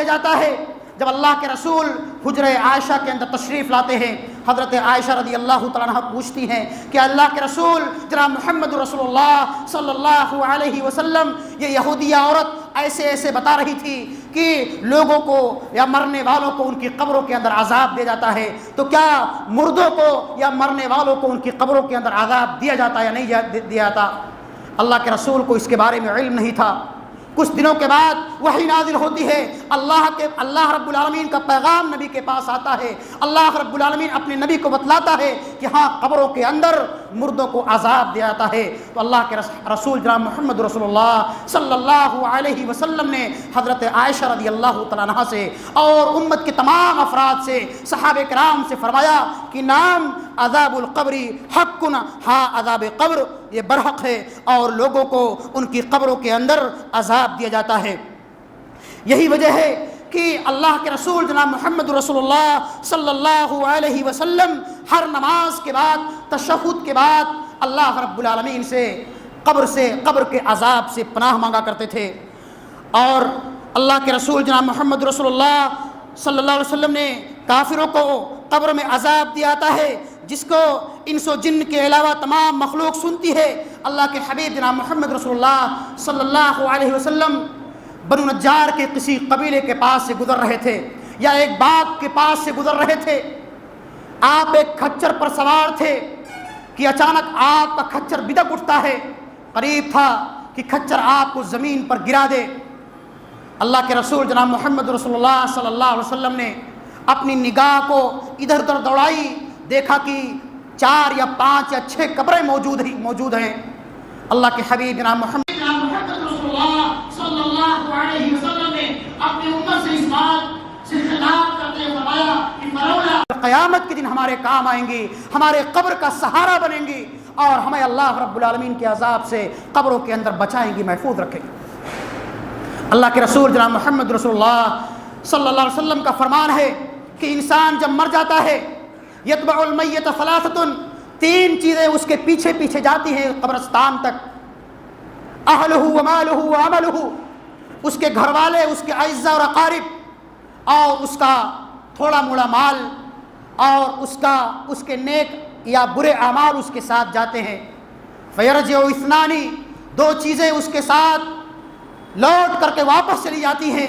دیا جاتا ہے جب اللہ کے رسول حجرہ عائشہ کے اندر تشریف لاتے ہیں۔ حضرت عائشہ رضی اللہ تعالیٰ عنہ پوچھتی ہیں کہ اللہ کے رسول جناب محمد رسول اللہ صلی اللہ علیہ وسلم، یہ یہودیہ عورت ایسے ایسے بتا رہی تھی کہ لوگوں کو یا مرنے والوں کو ان کی قبروں کے اندر عذاب دیا جاتا ہے، تو کیا مردوں کو یا مرنے والوں کو ان کی قبروں کے اندر عذاب دیا جاتا یا نہیں دیا جاتا؟ اللہ کے رسول کو اس کے بارے میں علم نہیں تھا۔ کچھ دنوں کے بعد وحی نازل ہوتی ہے، اللہ رب العالمین کا پیغام نبی کے پاس آتا ہے، اللہ رب العالمین اپنے نبی کو بتلاتا ہے کہ ہاں قبروں کے اندر مردوں کو عذاب دیا جاتا ہے۔ تو اللہ کے رسول جناب محمد رسول اللہ صلی اللہ علیہ وسلم نے حضرت عائشہ رضی اللہ تعالیٰ عنہ سے اور امت کے تمام افراد سے، صحابہ کرام سے فرمایا کہ نام عذاب القبر حق، ہاں عذاب قبر یہ برحق ہے اور لوگوں کو ان کی قبروں کے اندر عذاب دیا جاتا ہے۔ یہی وجہ ہے کہ اللہ کے رسول جناب محمد رسول اللہ صلی اللہ علیہ وسلم ہر نماز کے بعد، تشہد کے بعد اللہ رب العالمین سے قبر کے عذاب سے پناہ مانگا کرتے تھے۔ اور اللہ کے رسول جناب محمد رسول اللہ صلی اللہ علیہ وسلم نے کافروں کو قبر میں عذاب دیا جاتا ہے جس کو انس و جن کے علاوہ تمام مخلوق سنتی ہے۔ اللہ کے حبیب جناب محمد رسول اللہ صلی اللہ علیہ وسلم بنو نجار کے کسی قبیلے کے پاس سے گزر رہے تھے یا ایک باغ کے پاس سے گزر رہے تھے۔ آپ ایک کھچر پر سوار تھے کہ اچانک آپ کا کھچر بدک اٹھتا ہے، قریب تھا کہ کھچر آپ کو زمین پر گرا دے۔ اللہ کے رسول جناب محمد رسول اللہ صلی اللہ علیہ وسلم نے اپنی نگاہ کو ادھر ادھر دوڑائی، دیکھا کہ 4 یا 5 یا 6 قبریں موجود ہیں۔ اللہ کے حبیب جناب محمد رسول اللہ صلی اللہ علیہ وسلم نے اپنی امت سے اس بات سے خطاب کرتے ہوئے فرمایا کہ فرولا قیامت کے دن ہمارے کام آئیں گی، ہمارے قبر کا سہارا بنیں گی اور ہمیں اللہ رب العالمین کے عذاب سے قبروں کے اندر بچائیں گی، محفوظ رکھیں گی۔ اللہ کے رسول جناب محمد رسول اللہ صلی اللہ علیہ وسلم کا فرمان ہے کہ انسان جب مر جاتا ہے یتبع المیت ثلاثۃ، 3 چیزیں اس کے پیچھے پیچھے جاتی ہیں قبرستان تک، اہلہ ومالہ وعملہ، اس کے گھر والے، اس کے اعزاء اور اقارب، اور اس کا تھوڑا موڑا مال، اور اس کے نیک یا برے اعمال اس کے ساتھ جاتے ہیں۔ فیرجع اثنان، 2 چیزیں اس کے ساتھ لوٹ کر کے واپس چلی جاتی ہیں،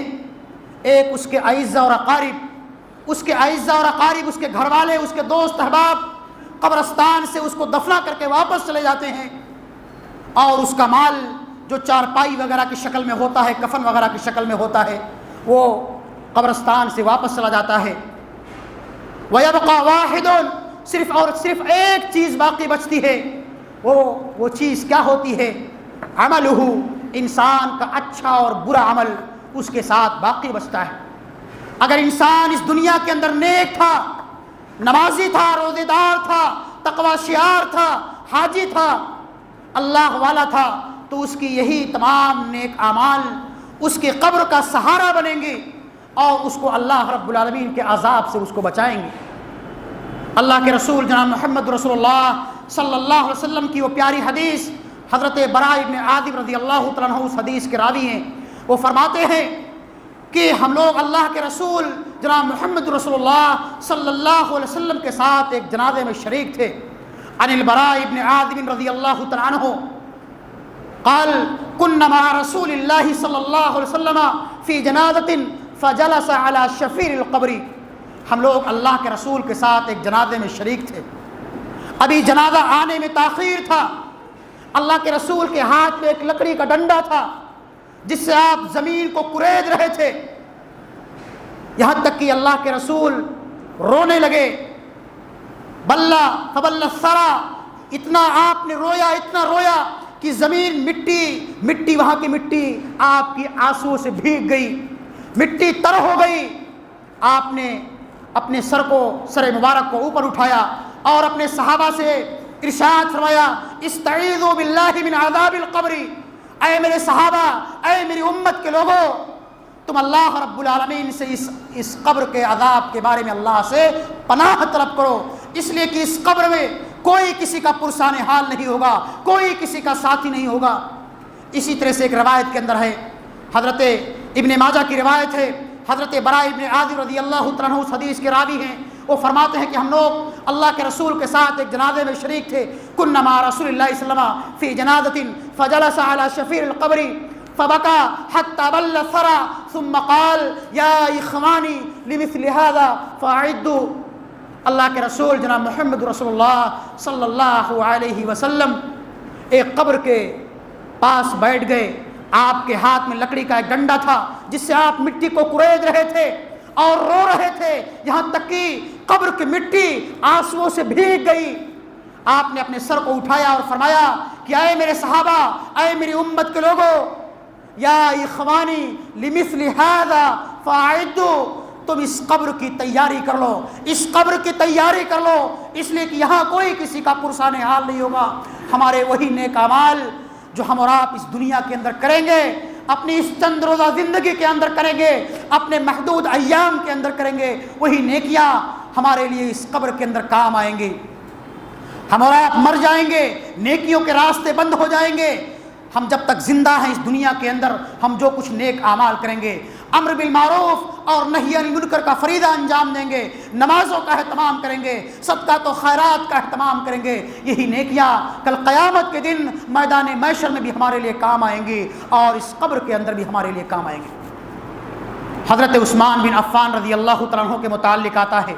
ایک اس کے اعزاء اور اقارب، اس کے اعزاء اور اقارب، اس کے گھر والے، اس کے دوست احباب قبرستان سے اس کو دفنا کر کے واپس چلے جاتے ہیں، اور اس کا مال جو چارپائی وغیرہ کی شکل میں ہوتا ہے، کفن وغیرہ کی شکل میں ہوتا ہے، وہ قبرستان سے واپس چلا جاتا ہے۔ وَيَبْقَى وَاحِدٌ، صرف ایک چیز باقی بچتی ہے، وہ چیز کیا ہوتی ہے؟ عملہ، انسان کا اچھا اور برا عمل اس کے ساتھ باقی بچتا ہے۔ اگر انسان اس دنیا کے اندر نیک تھا، نمازی تھا، روزے دار تھا، تقوی شعار تھا، حاجی تھا، اللہ والا تھا، تو اس کی یہی تمام نیک اعمال اس کی قبر کا سہارا بنیں گے اور اس کو اللہ رب العالمین کے عذاب سے اس کو بچائیں گے۔ اللہ کے رسول جناب محمد رسول اللہ صلی اللہ علیہ وسلم کی وہ پیاری حدیث، حضرت براء ابن عازب رضی اللہ تعالیٰ عنہ اس حدیث کے راوی ہیں، وہ فرماتے ہیں کہ ہم لوگ اللہ کے رسول جناب محمد رسول اللہ صلی اللہ علیہ وسلم کے ساتھ ایک جنازے میں شریک تھے۔ عن البراء ابن عازب رضی اللہ تعالیٰ عنہ قال كنا مع رسول اللہ صلی اللہ علیہ وسلم فی جنازۃ فجلس على شفیر القبر، ہم لوگ اللہ کے رسول کے ساتھ ایک جنازے میں شریک تھے، ابھی جنازہ آنے میں تاخیر تھا، اللہ کے رسول کے ہاتھ میں ایک لکڑی کا ڈنڈا تھا جس سے آپ زمین کو کرید رہے تھے، یہاں تک کہ اللہ کے رسول رونے لگے، بلّا فبل الثرى، اتنا آپ نے رویا، اتنا رویا کہ زمین مٹی وہاں کی مٹی آپ کی آنسو سے بھیگ گئی، مٹی تر ہو گئی۔ آپ نے اپنے سر مبارک کو اوپر اٹھایا اور اپنے صحابہ سے ارشاد فرمایا استعیذوا باللہ من عذاب القبر، اے میرے صحابہ، اے میری امت کے لوگوں، تم اللہ رب العالمین سے اس قبر کے عذاب کے بارے میں اللہ سے پناہ طلب کرو، اس لیے کہ اس قبر میں کوئی کسی کا پرسان حال نہیں ہوگا، کوئی کسی کا ساتھی نہیں ہوگا۔ اسی طرح سے ایک روایت کے اندر ہے، حضرت ابن ماجہ کی روایت ہے حضرت براء بن عازب رضی اللہ تعالیٰ عنہ اس حدیث کے راوی ہیں، وہ فرماتے ہیں کہ ہم لوگ اللہ کے رسول کے ساتھ ایک جنازے میں شریک تھے، كنا مع رسول اللہ صلی اللہ علیہ وسلم في جنازة فجلس على شفير القبر فبكى حتى بل الثرى ثم قال يا إخواني لمثل هذا فأعدوا. اللہ کے رسول جناب محمد رسول اللہ صلی اللہ علیہ وسلم ایک قبر کے پاس بیٹھ گئے. آپ کے ہاتھ میں لکڑی کا ایک ڈنڈا تھا جس سے آپ مٹی کو کرید رہے تھے اور رو رہے تھے، یہاں تک کہ قبر کی مٹی آنسوؤں سے بھیگ گئی. آپ نے اپنے سر کو اٹھایا اور فرمایا کہ اے میرے صحابہ، اے میری امت کے لوگوں، یا اخوانی لمثل هذا فاعدوا، تم اس قبر کی تیاری کر لو، اس قبر کی تیاری کر لو، اس لیے کہ یہاں کوئی کسی کا پرسان حال نہیں ہوگا. ہمارے وہی نیک اعمال جو ہم اور آپ اس دنیا کے اندر کریں گے، اپنی اس چند روزہ زندگی کے اندر کریں گے، اپنے محدود ایام کے اندر کریں گے، وہی نیکیاں ہمارے لیے اس قبر کے اندر کام آئیں گے. ہم اور آپ مر جائیں گے، نیکیوں کے راستے بند ہو جائیں گے. ہم جب تک زندہ ہیں اس دنیا کے اندر، ہم جو کچھ نیک اعمال کریں گے، امر بالمعروف اور نہی عن المنکر کا فریضہ انجام دیں گے، نمازوں کا اہتمام کریں گے، صدقات و خیرات کا اہتمام کریں گے، یہی نیکیاں کل قیامت کے دن میدان محشر میں بھی ہمارے لیے کام آئیں گی اور اس قبر کے اندر بھی ہمارے لیے کام آئیں گے. حضرت عثمان بن عفان رضی اللہ تعالیٰ عنہ کے متعلق آتا ہے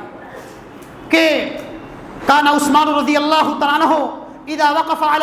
کہ کان عثمان رضی اللہ تعالیٰ عنہ اذا وقف علی